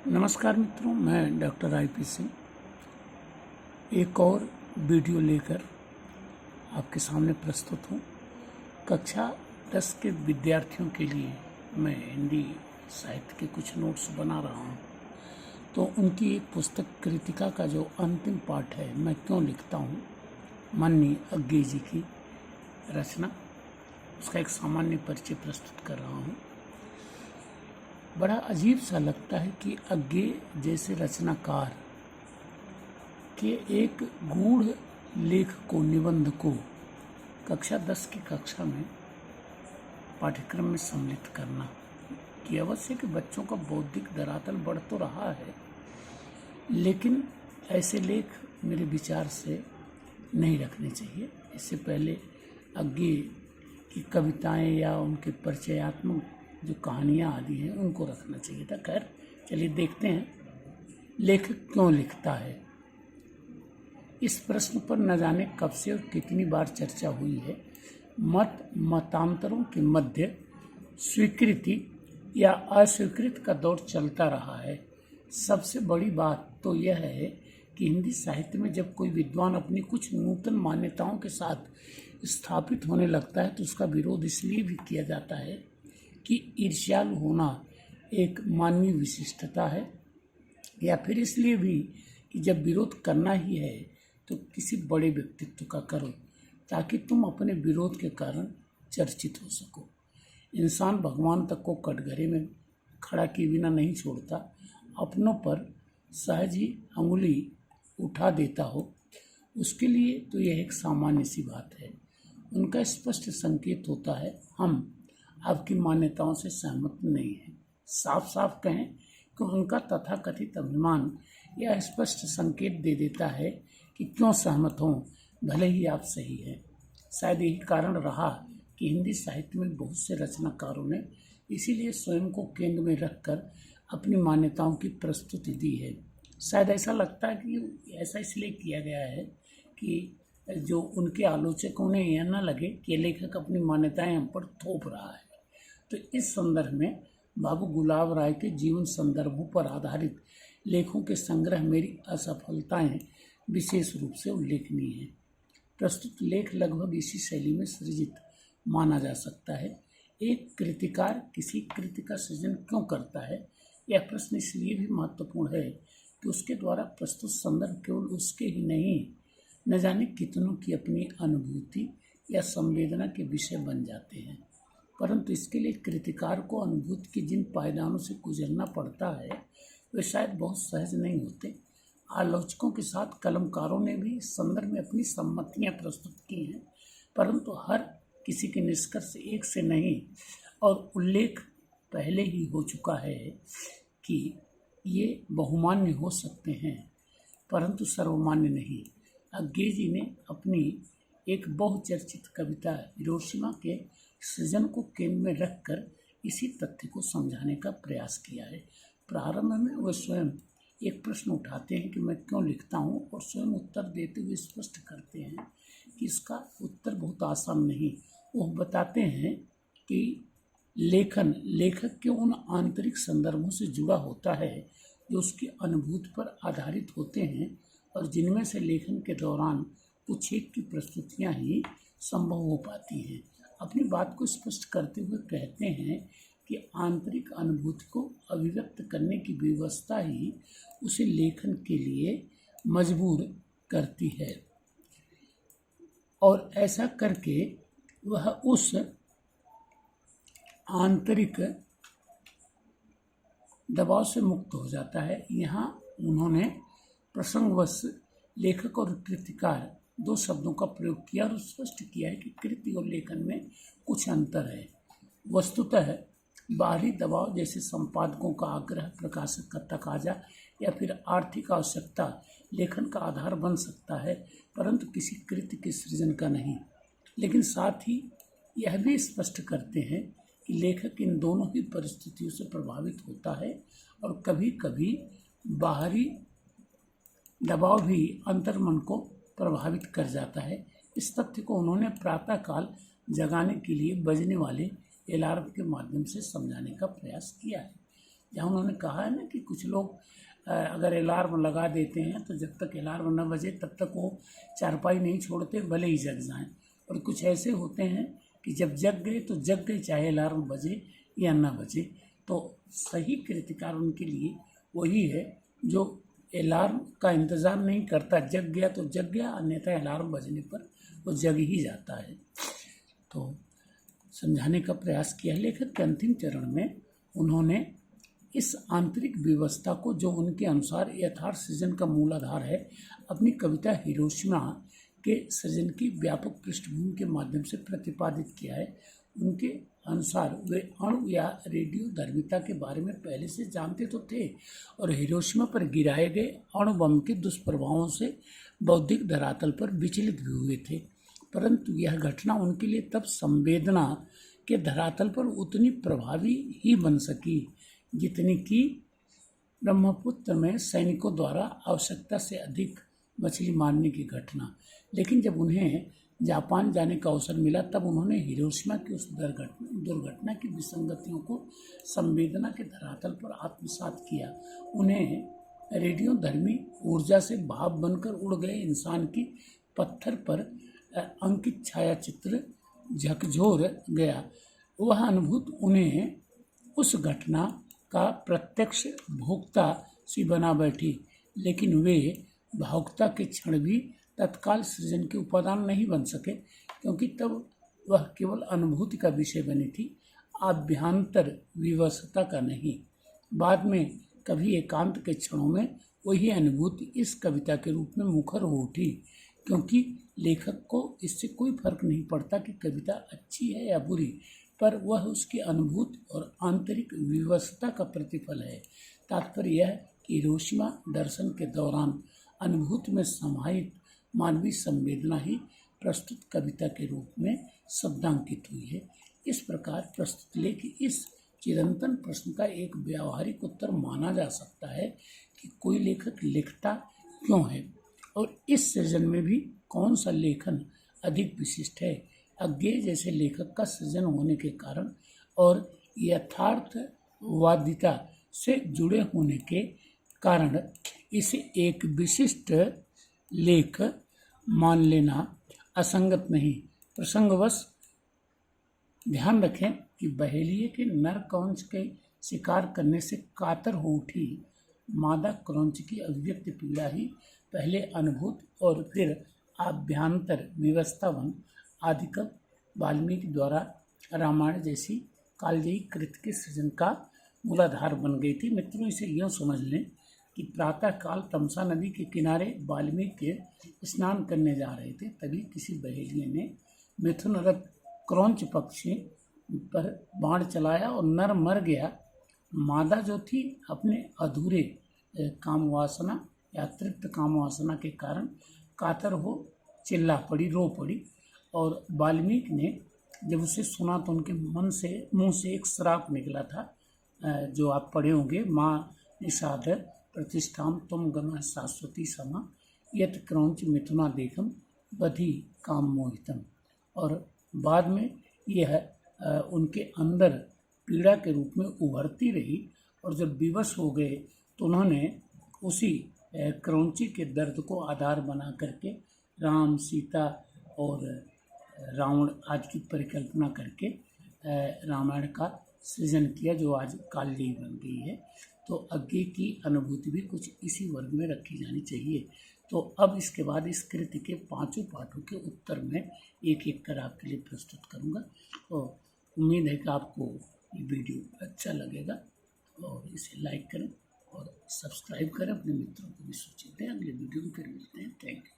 नमस्कार मित्रों, मैं डॉक्टर आईपी सिंह एक और वीडियो लेकर आपके सामने प्रस्तुत हूँ। कक्षा 10 के विद्यार्थियों के लिए मैं हिंदी साहित्य के कुछ नोट्स बना रहा हूँ। तो उनकी एक पुस्तक कृतिका का जो अंतिम पाठ है, मैं क्यों लिखता हूँ, माननीय अज्ञे जी की रचना, उसका एक सामान्य परिचय प्रस्तुत कर रहा हूँ। बड़ा अजीब सा लगता है कि अज्ञे जैसे रचनाकार के एक गूढ़ लेख को, निबंध को कक्षा 10 की कक्षा में पाठ्यक्रम में सम्मिलित करना कि अवश्य कि बच्चों का बौद्धिक धरातल बढ़ तो रहा है, लेकिन ऐसे लेख मेरे विचार से नहीं रखने चाहिए। इससे पहले अज्ञे की कविताएं या उनके परिचयात्मक जो कहानियाँ आदि हैं उनको रखना चाहिए था। खैर, चलिए देखते हैं लेखक क्यों लिखता है। इस प्रश्न पर न जाने कब से और कितनी बार चर्चा हुई है। मतांतरों के मध्य स्वीकृति या अस्वीकृति का दौर चलता रहा है। सबसे बड़ी बात तो यह है कि हिंदी साहित्य में जब कोई विद्वान अपनी कुछ नूतन मान्यताओं के साथ स्थापित होने लगता है तो उसका विरोध इसलिए भी किया जाता है कि ईर्ष्यालु होना एक मानवीय विशिष्टता है, या फिर इसलिए भी कि जब विरोध करना ही है तो किसी बड़े व्यक्तित्व का करो ताकि तुम अपने विरोध के कारण चर्चित हो सको। इंसान भगवान तक को कटघरे में खड़ा किए बिना नहीं छोड़ता, अपनों पर सहज ही अंगुली उठा देता हो, उसके लिए तो यह एक सामान्य सी बात है। उनका स्पष्ट संकेत होता है, हम आपकी मान्यताओं से सहमत नहीं है। साफ साफ कहें कि उनका तथाकथित अभिमान यह स्पष्ट संकेत दे देता है कि क्यों सहमत हों, भले ही आप सही हैं। शायद यही कारण रहा कि हिंदी साहित्य में बहुत से रचनाकारों ने इसीलिए स्वयं को केंद्र में रखकर अपनी मान्यताओं की प्रस्तुति दी है। शायद ऐसा लगता है कि ऐसा इसलिए किया गया है कि जो उनके आलोचकों ने यह न लगे कि लेखक अपनी मान्यताएं हम पर थोप रहा है। तो इस संदर्भ में बाबू गुलाब राय के जीवन संदर्भों पर आधारित लेखों के संग्रह मेरी असफलताएं विशेष रूप से उल्लेखनीय है। प्रस्तुत लेख लगभग इसी शैली में सृजित माना जा सकता है। एक कृतिकार किसी कृति का सृजन क्यों करता है, यह प्रश्न इसलिए भी महत्वपूर्ण है कि उसके द्वारा प्रस्तुत संदर्भ केवल उसके ही नहीं, न जाने कितनों की अपनी अनुभूति या संवेदना के विषय बन जाते हैं। परंतु इसके लिए कृतिकार को अनुभूति के जिन पायदानों से गुजरना पड़ता है वे शायद बहुत सहज नहीं होते। आलोचकों के साथ कलमकारों ने भी इस संदर्भ में अपनी सम्मतियां प्रस्तुत की हैं, परंतु हर किसी के निष्कर्ष एक से नहीं, और उल्लेख पहले ही हो चुका है कि ये बहुमान्य हो सकते हैं परंतु सर्वमान्य नहीं। अज्ञे जी ने अपनी एक बहुचर्चित कविता हिरोशिमा के सृजन को केंद्र में रखकर इसी तथ्य को समझाने का प्रयास किया है। प्रारंभ में वह स्वयं एक प्रश्न उठाते हैं कि मैं क्यों लिखता हूँ, और स्वयं उत्तर देते हुए स्पष्ट करते हैं कि इसका उत्तर बहुत आसान नहीं। वो बताते हैं कि लेखक के उन आंतरिक संदर्भों से जुड़ा होता है जो उसकी अनुभूति पर आधारित होते हैं, और जिनमें से लेखन के दौरान कुछ एक की प्रस्तुतियाँ ही संभव हो पाती हैं। अपनी बात को स्पष्ट करते हुए कहते हैं कि आंतरिक अनुभूति को अभिव्यक्त करने की व्यवस्था ही उसे लेखन के लिए मजबूर करती है, और ऐसा करके वह उस आंतरिक दबाव से मुक्त हो जाता है। यहाँ उन्होंने प्रसंगवश लेखक और कृतिकार दो शब्दों का प्रयोग किया और स्पष्ट किया है कि कृति और लेखन में कुछ अंतर है। वस्तुतः बाहरी दबाव जैसे संपादकों का आग्रह, प्रकाशक का तकाजा या फिर आर्थिक आवश्यकता लेखन का आधार बन सकता है, परंतु किसी कृति के सृजन का नहीं। लेकिन साथ ही यह भी स्पष्ट करते हैं कि लेखक इन दोनों ही परिस्थितियों से प्रभावित होता है, और कभी कभी बाहरी दबाव भी अंतर्मन को प्रभावित कर जाता है। इस तथ्य को उन्होंने प्रातःकाल जगाने के लिए बजने वाले अलार्म के माध्यम से समझाने का प्रयास किया है। जहाँ उन्होंने कहा है ना कि कुछ लोग अगर अलार्म लगा देते हैं तो जब तक अलार्म न बजे तब तक वो चारपाई नहीं छोड़ते, भले ही जग जाएं। और कुछ ऐसे होते हैं कि जब जग गए तो जग गए, चाहे अलार्म बजे या न बजे। तो सही कृतिकार उनके लिए वही है जो अलार्म का इंतज़ार नहीं करता, जग गया तो जग गया, अन्यथा अलार्म बजने पर वो जग ही जाता है। तो समझाने का प्रयास किया। लेखक के अंतिम चरण में उन्होंने इस आंतरिक व्यवस्था को, जो उनके अनुसार यथार्थ सृजन का मूलाधार है, अपनी कविता हिरोशिमा के सृजन की व्यापक पृष्ठभूमि के माध्यम से प्रतिपादित किया है। उनके अनुसार वे अणु या रेडियो धर्मिता के बारे में पहले से जानते तो थे और हिरोशिमा पर गिराए गए अणु बम के दुष्प्रभावों से बौद्धिक धरातल पर विचलित भी हुए थे, परंतु यह घटना उनके लिए तब संवेदना के धरातल पर उतनी प्रभावी ही बन सकी जितनी कि ब्रह्मपुत्र में सैनिकों द्वारा आवश्यकता से अधिक मछली मारने की घटना। लेकिन जब उन्हें जापान जाने का अवसर मिला तब उन्होंने हिरोशिमा की उस दुर्घटना की विसंगतियों को संवेदना के धरातल पर आत्मसात किया। उन्हें रेडियो धर्मी ऊर्जा से भाप बनकर उड़ गए इंसान की पत्थर पर अंकित छाया चित्र झकझोर गया। वह अनुभूति उन्हें उस घटना का प्रत्यक्ष भोक्ता सी बना बैठी, लेकिन वे भावुकता के क्षण भी तत्काल सृजन के उपादान नहीं बन सके, क्योंकि तब वह केवल अनुभूति का विषय बनी थी, आभ्यंतर विवशता का नहीं। बाद में कभी एकांत के क्षणों में वही अनुभूति इस कविता के रूप में मुखर हो उठी, क्योंकि लेखक को इससे कोई फर्क नहीं पड़ता कि कविता अच्छी है या बुरी, पर वह उसकी अनुभूति और आंतरिक विवशता का प्रतिफल है। तात्पर्य यह कि हिरोशिमा दर्शन के दौरान अनुभूति में समाहित मानवीय संवेदना ही प्रस्तुत कविता के रूप में शब्दांकित हुई है। इस प्रकार प्रस्तुत लेख इस चिरंतन प्रश्न का एक व्यावहारिक उत्तर माना जा सकता है कि कोई लेखक लिखता क्यों है और इस सृजन में भी कौन सा लेखन अधिक विशिष्ट है। अज्ञेय जैसे लेखक का सृजन होने के कारण और यथार्थवादिता से जुड़े होने के कारण इसे एक विशिष्ट लेख मान लेना असंगत नहीं। प्रसंगवश ध्यान रखें कि बहेलिये के नर क्रौंच के शिकार करने से कातर हो उठी मादा क्रौंच की अभिव्यक्त पीड़ा ही पहले अनुभूत और फिर आभ्यंतर विवस्थावन आदिकवि वाल्मीकि द्वारा रामायण जैसी कालजयी कृति के सृजन का मूलाधार बन गई थी। मित्रों, इसे यूँ समझ लें कि प्रातः काल तमसा नदी के किनारे वाल्मीकि स्नान करने जा रहे थे, तभी किसी बहेलिये ने मिथुनरथ क्रौंच पक्षी पर बाण चलाया और नर मर गया। मादा जो थी अपने अधूरे काम वासना या तृप्त काम वासना के कारण कातर हो चिल्ला पड़ी, रो पड़ी, और वाल्मीकि ने जब उसे सुना तो उनके मुंह से एक श्राप निकला था, जो आप पढ़े होंगे, माँ निषाद प्रतिष्ठाम तुम गम शाश्वती समा यत क्रौंच मिथुना देखम बधी काम मोहितम। और बाद में यह उनके अंदर पीड़ा के रूप में उभरती रही और जब विवश हो गए तो उन्होंने उसी क्रौंची के दर्द को आधार बना करके राम, सीता और रावण आदि की परिकल्पना करके रामायण का सृजन किया, जो आज कालजयी बन गई है। तो अज्ञेय की अनुभूति भी कुछ इसी वर्ग में रखी जानी चाहिए। तो अब इसके बाद इस कृति के 5 पाठों के उत्तर में एक एक कर आपके लिए प्रस्तुत करूंगा। तो उम्मीद है कि आपको ये वीडियो अच्छा लगेगा और इसे लाइक करें और सब्सक्राइब करें, अपने मित्रों को भी सूचित दें। अगले वीडियो में फिर मिलते हैं। Thank you.